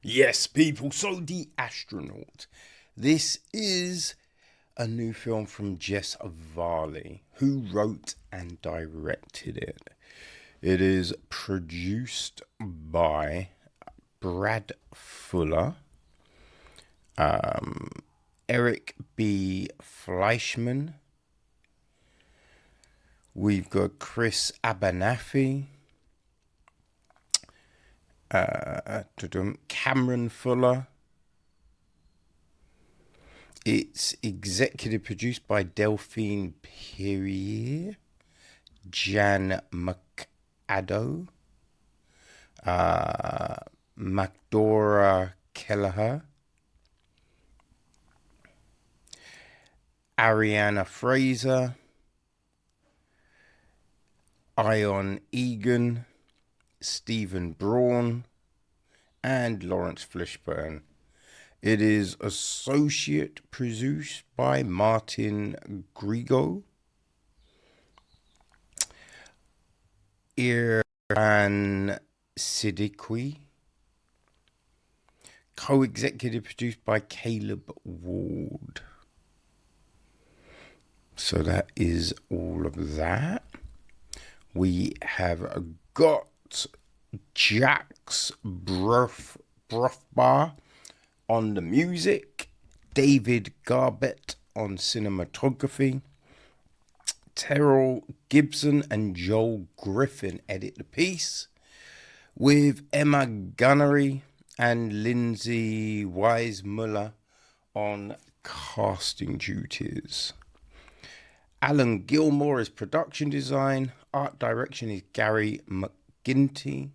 Yes, people, so the Astronaut. This is a new film from Jess Varley, who wrote and directed it. It is produced by Brad Fuller, Eric B. Fleischman. We've got Chris Abernathy, Cameron Fuller. It's executive produced by Delphine Perrier, Jan McAdoo, Macdora Kelleher, Ariana Fraser, Ion Egan, Stephen Braun, and Lawrence Fishburne. It is associate produced by Martin Grigo, Iran Siddiqui, co-executive produced by Caleb Ward. So that is all of that. We have got Jack's Broth Bar on the music, David Garbett on cinematography, Terrell Gibson and Joel Griffin edit the piece, with Emma Gunnery and Lindsay Weissmuller on casting duties. Alan Gilmore is production design. Art direction is Gary McGinty.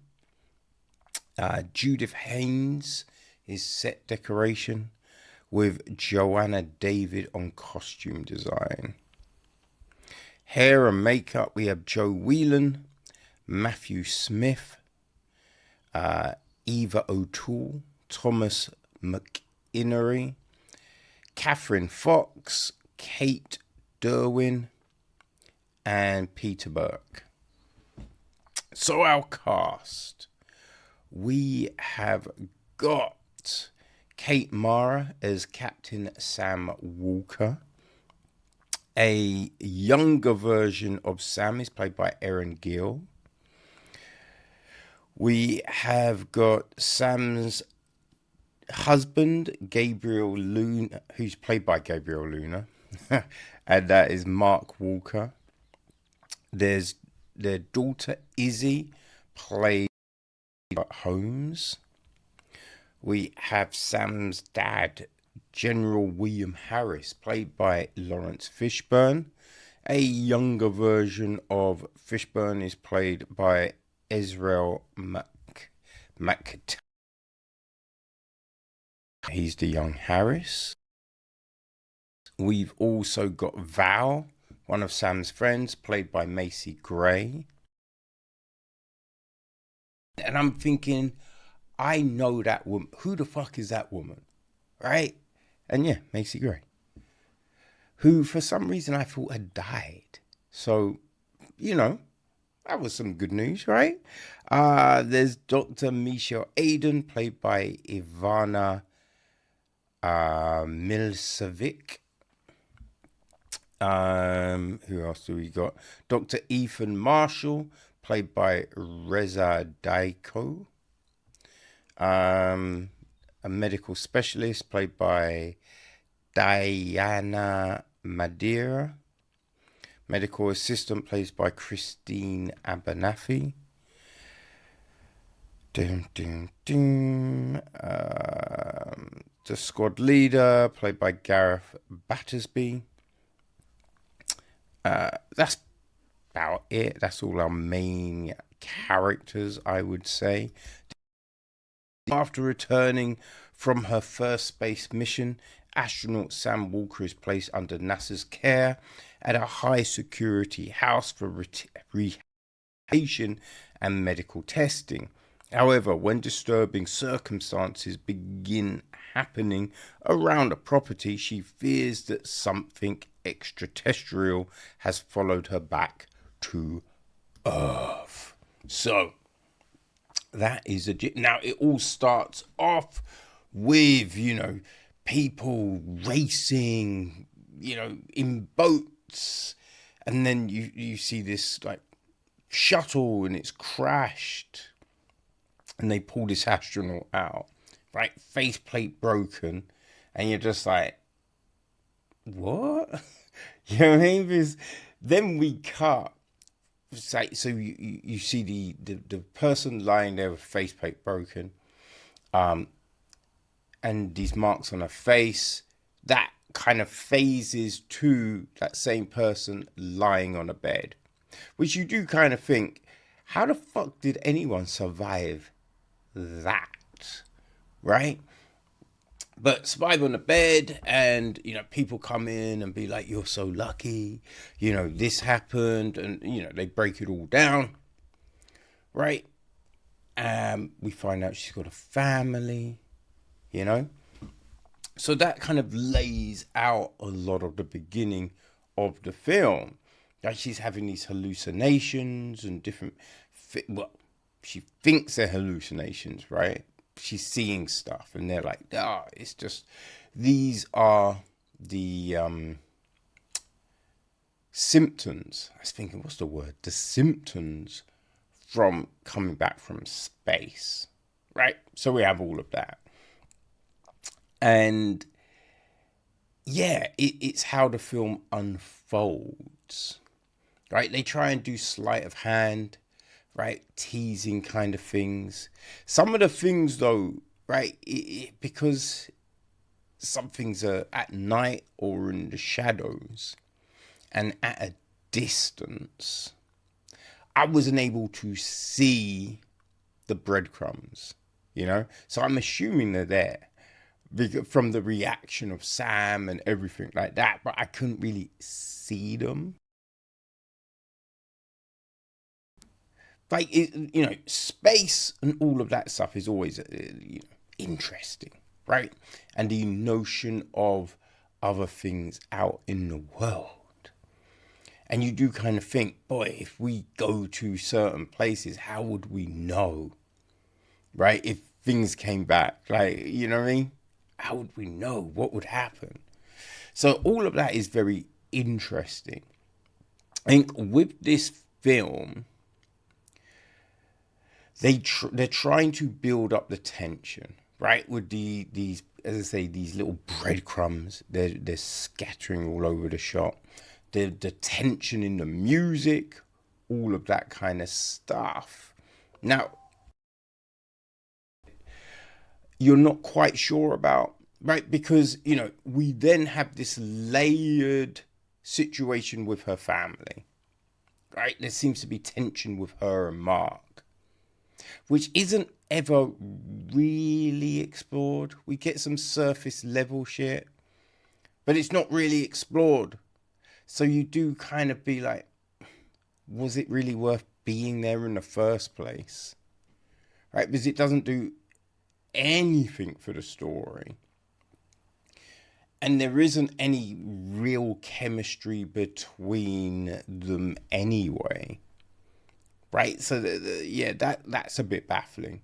Judith Haynes is set decoration, with Joanna David on costume design. Hair and makeup, we have Joe Whelan, Matthew Smith, Eva O'Toole, Thomas McInnery, Catherine Fox, Kate Derwin, and Peter Burke. So our cast, we have got Kate Mara as Captain Sam Walker. A younger version of Sam is played by Erin Gill. We have got Sam's husband, Gabriel Luna, who's played by Gabriel Luna, and that is Mark Walker. There's their daughter, Izzy, played by Holmes. We have Sam's dad, General William Harris, played by Lawrence Fishburne. A younger version of Fishburne is played by Israel McT. He's the young Harris. We've also got Val, one of Sam's friends, played by Macy Gray. And I'm thinking, I know that woman. Who the fuck is that woman? Right? And yeah, Macy Gray, who for some reason I thought had died. So, that was some good news, right? There's Dr. Michelle Aiden, played by Ivana Milcevic. Who else do we got? Dr. Ethan Marshall, played by Reza Daiko. A medical specialist, played by Diana Madeira. Medical assistant, played by Christine Abernathy. The squad leader, played by Gareth Battersby. That's about it. That's all our main characters, I would say. After returning from her first space mission, astronaut Sam Walker is placed under NASA's care at a high-security house for rehabilitation and medical testing. However, when disturbing circumstances begin happening around the property, she fears that something extraterrestrial has followed her back to Earth. So, That is now it all starts off with, people racing, in boats, and then you see this like shuttle and it's crashed, and they pull this astronaut out, right? Faceplate broken, and you're just like, what? You know what I mean? Because then we cut. So you see the person lying there with faceplate broken, and these marks on her face. That kind of phases to that same person lying on a bed, which you do kind of think, how the fuck did anyone survive that, right? But survive on the bed, and people come in and be like, you're so lucky, this happened, and they break it all down, right? We find out she's got a family, so that kind of lays out a lot of the beginning of the film. Like, she's having these hallucinations and different, well, she thinks they're hallucinations, right? She's seeing stuff, and they're like, it's just, these are the symptoms. I was thinking, what's the word? The symptoms from coming back from space, right? So we have all of that. And yeah, it's how the film unfolds, right? They try and do sleight of hand, right? Teasing kind of things. Some of the things, though, right? Because some things are at night or in the shadows and at a distance, I wasn't able to see the breadcrumbs, So I'm assuming they're there from the reaction of Sam and everything like that, but I couldn't really see them. Like, space and all of that stuff is always interesting, right? And the notion of other things out in the world. And you do kind of think, boy, if we go to certain places, how would we know, right? If things came back, like, you know what I mean? How would we know what would happen? So all of that is very interesting. I think with this film, they're trying to build up the tension, right? With these, as I say, these little breadcrumbs, they're scattering all over the shot. The tension in the music, all of that kind of stuff. Now, you're not quite sure about, right? Because, we then have this layered situation with her family, right? There seems to be tension with her and Mark, which isn't ever really explored. We get some surface level shit, but it's not really explored. So you do kind of be like, was it really worth being there in the first place? Right? Because it doesn't do anything for the story. And there isn't any real chemistry between them anyway. Right? So, that's a bit baffling.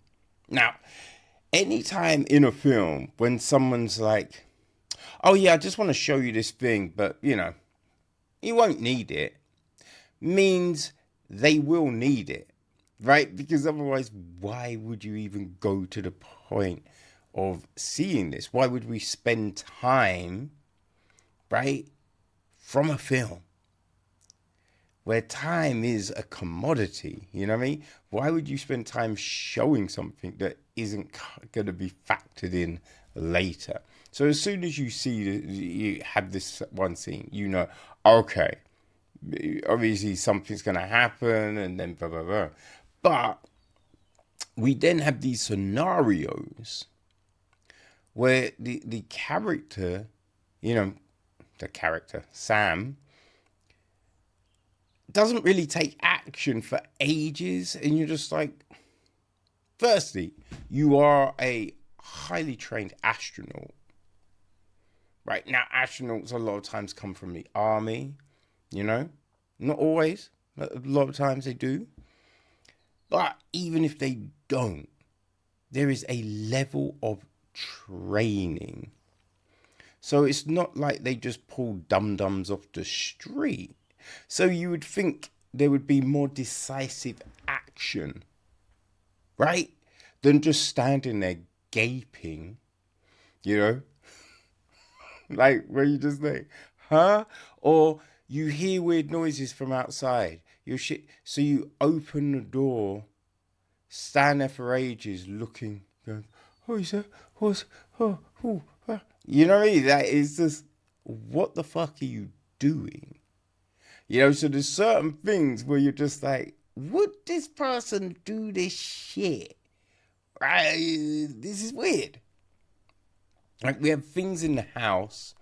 Now, anytime in a film when someone's like, oh yeah, I just want to show you this thing, but, you won't need it, means they will need it, right? Because otherwise, why would you even go to the point of seeing this? Why would we spend time, right, from a film where time is a commodity? You know what I mean? Why would you spend time showing something that isn't going to be factored in later? So as soon as you see you have this one scene, okay, obviously something's going to happen, and then blah, blah, blah. But we then have these scenarios where the character, Sam, doesn't really take action for ages. And you're just like, firstly, you are a highly trained astronaut. Right? Now, astronauts a lot of times come from the army, not always, but a lot of times they do. But even if they don't, there is a level of training. So it's not like they just pull dum-dums off the street. So you would think there would be more decisive action, right? Than just standing there gaping, you know? Like, where you just like, huh? Or you hear weird noises from outside. So you open the door, stand there for ages looking, going, oh, is that, what's, oh, ah. You know what I mean? That is just, what the fuck are you doing? You know, so there's certain things where you're just like, would this person do this shit? Right? This is weird. Like, we have things in the house.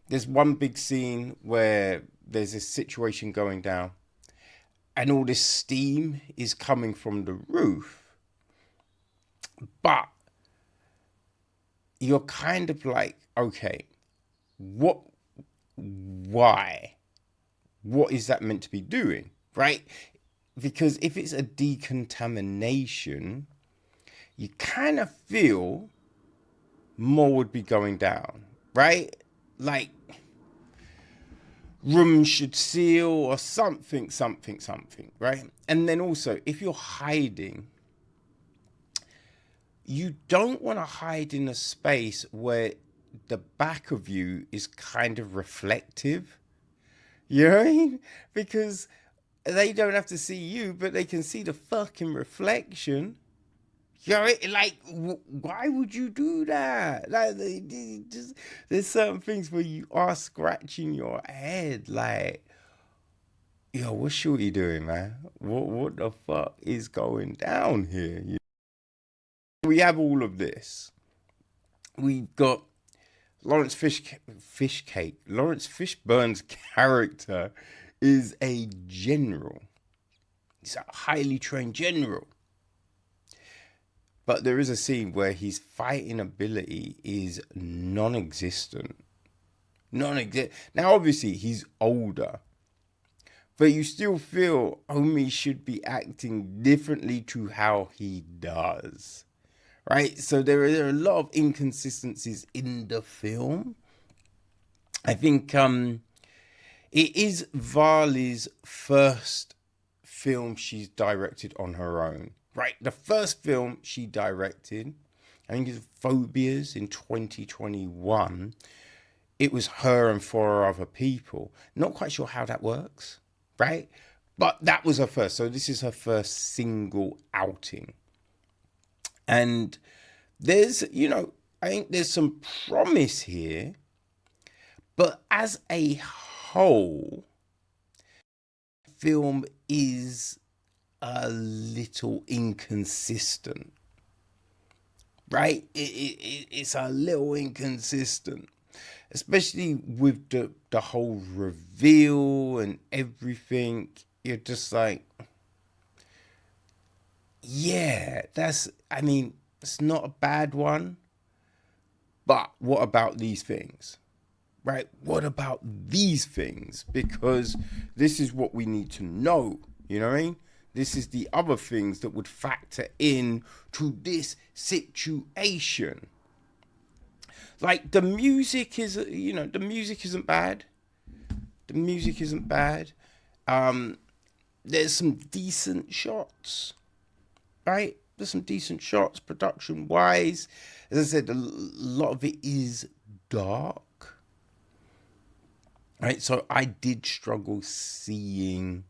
There's one big scene where there's a situation going down and all this steam is coming from the roof. But you're kind of like, okay, why? What is that meant to be doing, right? Because if it's a decontamination, you kind of feel more would be going down, right? Like, rooms should seal or something, right? And then also, if you're hiding, you don't want to hide in a space where the back of you is kind of reflective. You know what I mean? Because they don't have to see you, but they can see the fucking reflection. You know, like, why would you do that? Like, there's certain things where you are scratching your head, like, yo, what's Shorty doing, man? What the fuck is going down here? We have all of this. We've got Lawrence Fishburne's character is a general. He's a highly trained general. But there is a scene where his fighting ability is non-existent. Now, obviously, he's older. But you still feel Homie should be acting differently to how he does. Right? So there are a lot of inconsistencies in the film. I think it is Varley's first film she's directed on her own. Right, the first film she directed, I think it's Phobias in 2021. It was her and 4 other people. Not quite sure how that works, right? But that was her first. So this is her first single outing. And there's, I think there's some promise here. But as a whole, film is a little inconsistent, right? It's a little inconsistent, especially with the whole reveal and everything. You're just like, yeah, it's not a bad one, but what about these things, right? What about these things? Because this is what we need to know, you know what I mean? This is the other things that would factor in to this situation. Like, the music is, the music isn't bad. The music isn't bad. There's some decent shots, right? There's some decent shots production-wise. As I said, a lot of it is dark. Right? So I did struggle seeing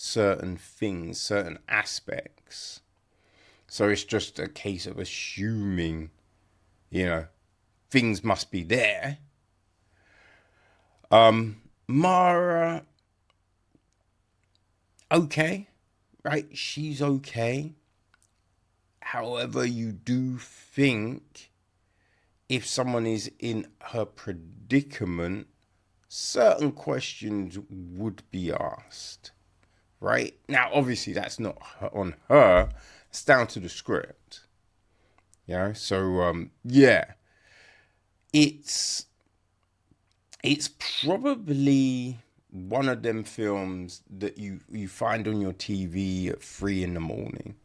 certain things, certain aspects. So it's just a case of assuming, things must be there. Mara, okay, right? She's okay. However, you do think if someone is in her predicament, certain questions would be asked. Right? Now, obviously, that's not on her. It's down to the script. So, It's probably one of them films that you find on your TV at 3 in the morning,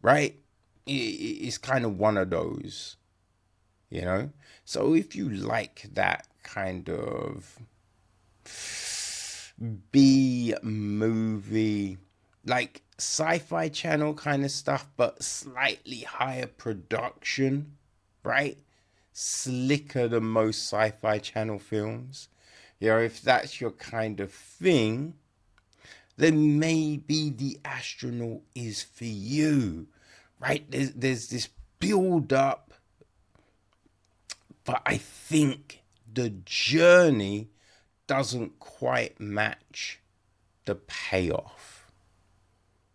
right? It's kind of one of those, you know? So if you like that kind of B movie, like sci-fi channel kind of stuff, but slightly higher production, right? Slicker than most sci-fi channel films. You know, if that's your kind of thing, then maybe The Astronaut is for you, right? There's this build up, but I think the journey doesn't quite match the payoff.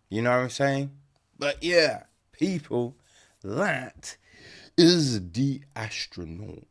You know what I'm saying? But yeah, people, that is The Astronaut.